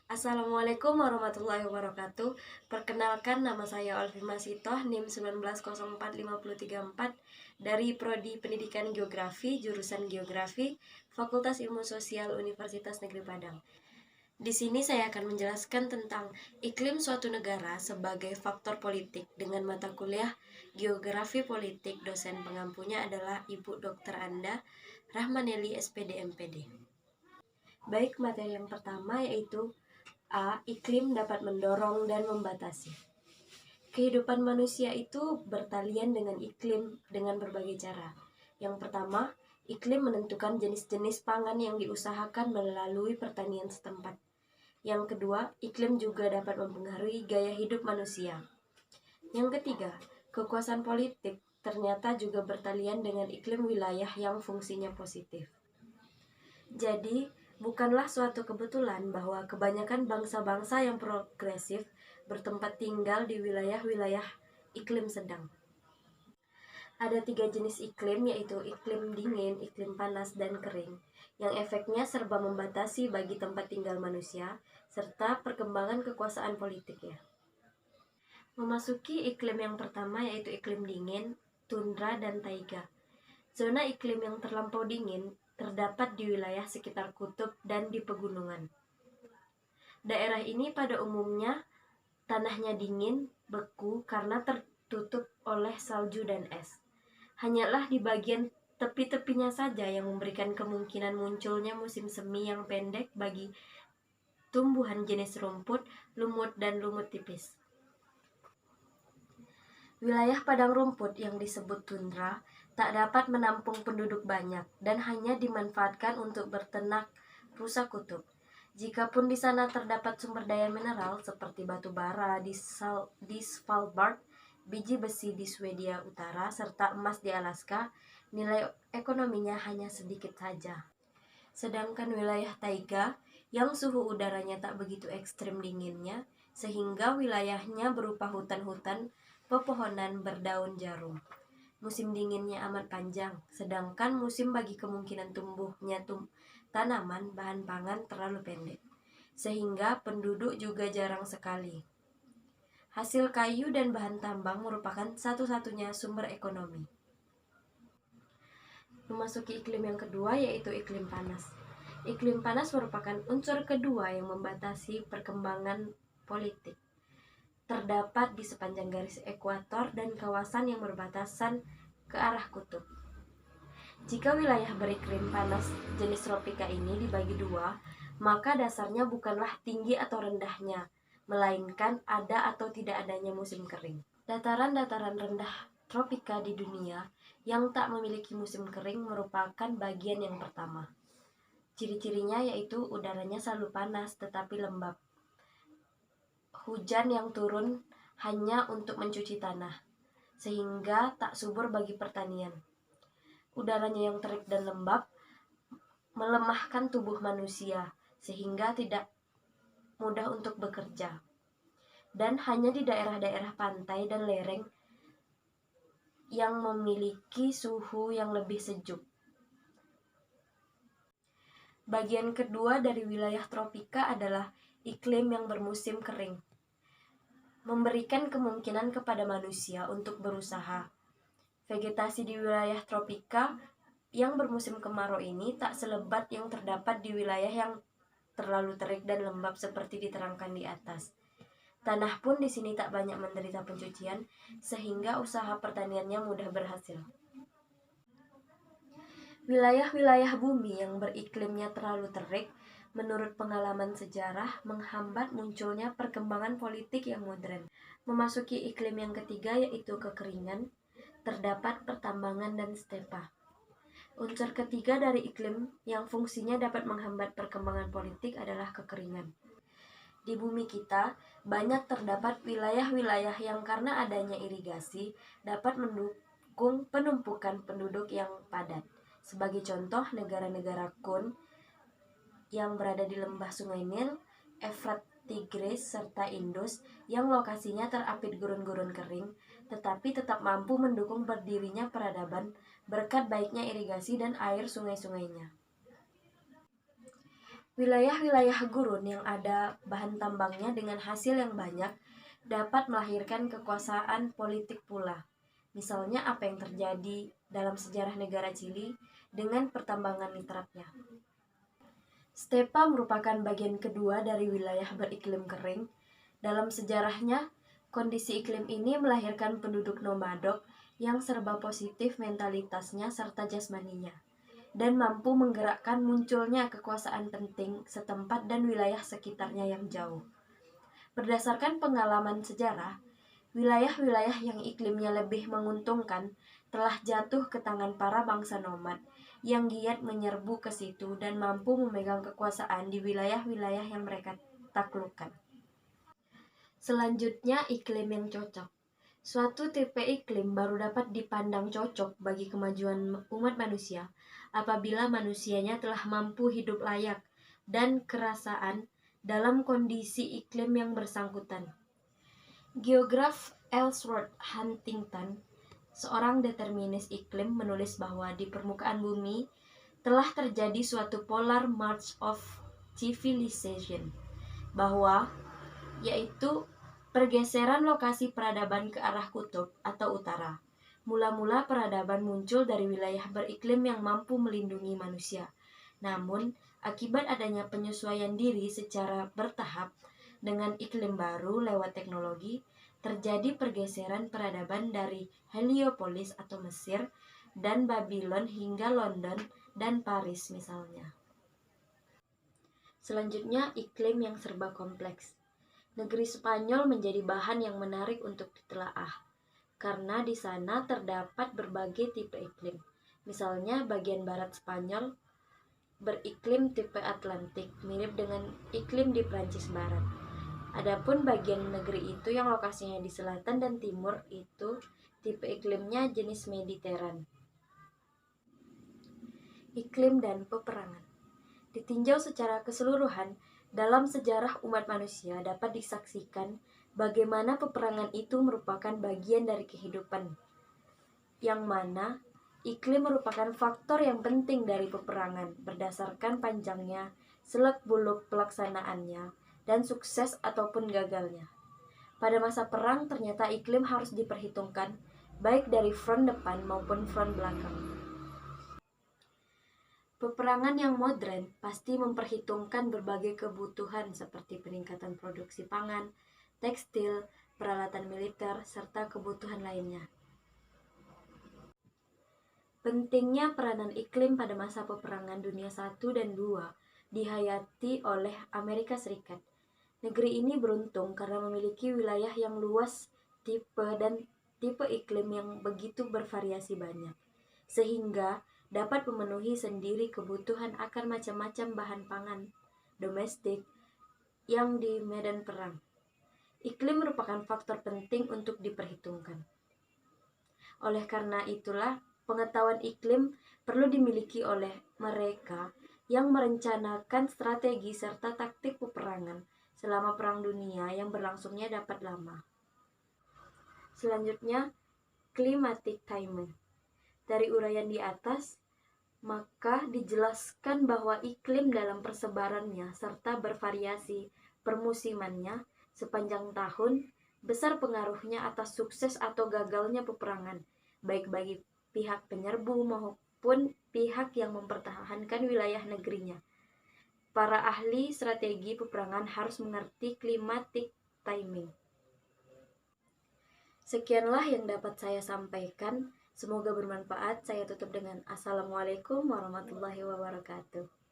Assalamualaikum warahmatullahi wabarakatuh. Perkenalkan, nama saya Olvi Masitoh, NIM 19045034 dari Prodi Pendidikan Geografi, jurusan Geografi, Fakultas Ilmu Sosial Universitas Negeri Padang. Di sini saya akan menjelaskan tentang iklim suatu negara sebagai faktor politik dengan mata kuliah Geografi Politik. Dosen pengampunya adalah Ibu Dr. Anda Rahmaneli, SPD MPD. Baik, materi yang pertama yaitu iklim dapat mendorong dan membatasi. Kehidupan manusia itu bertalian dengan iklim dengan berbagai cara. Yang pertama, iklim menentukan jenis-jenis pangan yang diusahakan melalui pertanian setempat. Yang kedua, iklim juga dapat mempengaruhi gaya hidup manusia. Yang ketiga, kekuasaan politik ternyata juga bertalian dengan iklim wilayah yang fungsinya positif. Jadi, bukanlah suatu kebetulan bahwa kebanyakan bangsa-bangsa yang progresif bertempat tinggal di wilayah-wilayah iklim sedang. Ada 3 jenis iklim, yaitu iklim dingin, iklim panas, dan kering, yang efeknya serba membatasi bagi tempat tinggal manusia, serta perkembangan kekuasaan politiknya. Memasuki iklim yang pertama yaitu iklim dingin, tundra, dan taiga. Zona iklim yang terlampau dingin terdapat di wilayah sekitar kutub dan di pegunungan. Daerah ini pada umumnya tanahnya dingin, beku karena tertutup oleh salju dan es. Hanyalah di bagian tepi-tepinya saja yang memberikan kemungkinan munculnya musim semi yang pendek bagi tumbuhan jenis rumput, lumut, dan lumut tipis. Wilayah padang rumput yang disebut tundra tak dapat menampung penduduk banyak dan hanya dimanfaatkan untuk berternak rusa kutub. Jikapun di sana terdapat sumber daya mineral seperti batu bara di Svalbard, biji besi di Swedia Utara, serta emas di Alaska, nilai ekonominya hanya sedikit saja. Sedangkan wilayah taiga yang suhu udaranya tak begitu ekstrim dinginnya, sehingga wilayahnya berupa hutan-hutan pepohonan berdaun jarum. Musim dinginnya amat panjang, sedangkan musim bagi kemungkinan tumbuhnya tanaman bahan pangan terlalu pendek, sehingga penduduk juga jarang sekali. Hasil kayu dan bahan tambang merupakan satu-satunya sumber ekonomi. Memasuki iklim yang kedua yaitu iklim panas. Iklim panas merupakan unsur kedua yang membatasi perkembangan politik. Terdapat di sepanjang garis ekuator dan kawasan yang berbatasan ke arah kutub. Jika wilayah beriklim panas jenis tropika ini dibagi dua, maka dasarnya bukanlah tinggi atau rendahnya, melainkan ada atau tidak adanya musim kering. Dataran-dataran rendah tropika di dunia yang tak memiliki musim kering merupakan bagian yang pertama. Ciri-cirinya yaitu udaranya selalu panas tetapi lembab. Hujan yang turun hanya untuk mencuci tanah, sehingga tak subur bagi pertanian. Udaranya yang terik dan lembab melemahkan tubuh manusia, sehingga tidak mudah untuk bekerja. Dan hanya di daerah-daerah pantai dan lereng yang memiliki suhu yang lebih sejuk. Bagian kedua dari wilayah tropika adalah iklim yang bermusim kering, memberikan kemungkinan kepada manusia untuk berusaha. Vegetasi di wilayah tropika yang bermusim kemarau ini tak selebat yang terdapat di wilayah yang terlalu terik dan lembab seperti diterangkan di atas. Tanah pun di sini tak banyak menderita pencucian, sehingga usaha pertaniannya mudah berhasil. Wilayah-wilayah bumi yang beriklimnya terlalu terik, menurut pengalaman sejarah, menghambat munculnya perkembangan politik yang modern. Memasuki iklim yang ketiga yaitu kekeringan, terdapat pertambangan dan stepa. Unsur ketiga dari iklim yang fungsinya dapat menghambat perkembangan politik adalah kekeringan. Di bumi kita, banyak terdapat wilayah-wilayah yang karena adanya irigasi dapat mendukung penumpukan penduduk yang padat. Sebagai contoh, negara-negara Kun yang berada di lembah Sungai Nil, Efrat, Tigris, serta Indus yang lokasinya terapit gurun-gurun kering, tetapi tetap mampu mendukung berdirinya peradaban berkat baiknya irigasi dan air sungai-sungainya. Wilayah-wilayah gurun yang ada bahan tambangnya dengan hasil yang banyak dapat melahirkan kekuasaan politik pula. Misalnya apa yang terjadi dalam sejarah negara Chili dengan pertambangan nitratnya. Stepa merupakan bagian kedua dari wilayah beriklim kering. Dalam sejarahnya, kondisi iklim ini melahirkan penduduk nomadok yang serba positif mentalitasnya serta jasmaninya, dan mampu menggerakkan munculnya kekuasaan penting setempat dan wilayah sekitarnya yang jauh. Berdasarkan pengalaman sejarah, wilayah-wilayah yang iklimnya lebih menguntungkan telah jatuh ke tangan para bangsa nomad yang giat menyerbu ke situ dan mampu memegang kekuasaan di wilayah-wilayah yang mereka taklukkan. Selanjutnya, iklim yang cocok. Suatu tipe iklim baru dapat dipandang cocok bagi kemajuan umat manusia apabila manusianya telah mampu hidup layak dan kerasaan dalam kondisi iklim yang bersangkutan. Geograf Ellsworth Huntington, seorang determinis iklim, menulis bahwa di permukaan bumi telah terjadi suatu polar march of civilization, bahwa yaitu pergeseran lokasi peradaban ke arah kutub atau utara. Mula-mula peradaban muncul dari wilayah beriklim yang mampu melindungi manusia. Namun, akibat adanya penyesuaian diri secara bertahap dengan iklim baru lewat teknologi, terjadi pergeseran peradaban dari Heliopolis atau Mesir dan Babylon hingga London dan Paris misalnya. Selanjutnya, iklim yang serba kompleks. Negeri Spanyol menjadi bahan yang menarik untuk ditelaah, karena di sana terdapat berbagai tipe iklim. Misalnya, bagian barat Spanyol beriklim tipe Atlantik, mirip dengan iklim di Prancis Barat. Adapun bagian negeri itu yang lokasinya di selatan dan timur itu tipe iklimnya jenis Mediteran. Iklim dan peperangan. Ditinjau secara keseluruhan, dalam sejarah umat manusia dapat disaksikan bagaimana peperangan itu merupakan bagian dari kehidupan, yang mana iklim merupakan faktor yang penting dari peperangan berdasarkan panjangnya seluk-beluk pelaksanaannya dan sukses ataupun gagalnya. Pada masa perang ternyata iklim harus diperhitungkan baik dari front depan maupun front belakang. Peperangan yang modern pasti memperhitungkan berbagai kebutuhan seperti peningkatan produksi pangan, tekstil, peralatan militer, serta kebutuhan lainnya. Pentingnya peranan iklim pada masa peperangan dunia I dan II dihayati oleh Amerika Serikat. Negeri ini beruntung karena memiliki wilayah yang luas dan tipe iklim yang begitu bervariasi banyak, sehingga dapat memenuhi sendiri kebutuhan akan macam-macam bahan pangan domestik yang di medan perang. Iklim merupakan faktor penting untuk diperhitungkan. Oleh karena itulah, pengetahuan iklim perlu dimiliki oleh mereka yang merencanakan strategi serta taktik peperangan selama Perang Dunia yang berlangsungnya dapat lama. Selanjutnya, climatic timing. Dari uraian di atas, maka dijelaskan bahwa iklim dalam persebarannya serta bervariasi permusimannya sepanjang tahun besar pengaruhnya atas sukses atau gagalnya peperangan, baik bagi pihak penyerbu maupun pihak yang mempertahankan wilayah negerinya. Para ahli strategi peperangan harus mengerti climatic timing. Sekianlah yang dapat saya sampaikan. Semoga bermanfaat. Saya tutup dengan Assalamualaikum warahmatullahi wabarakatuh.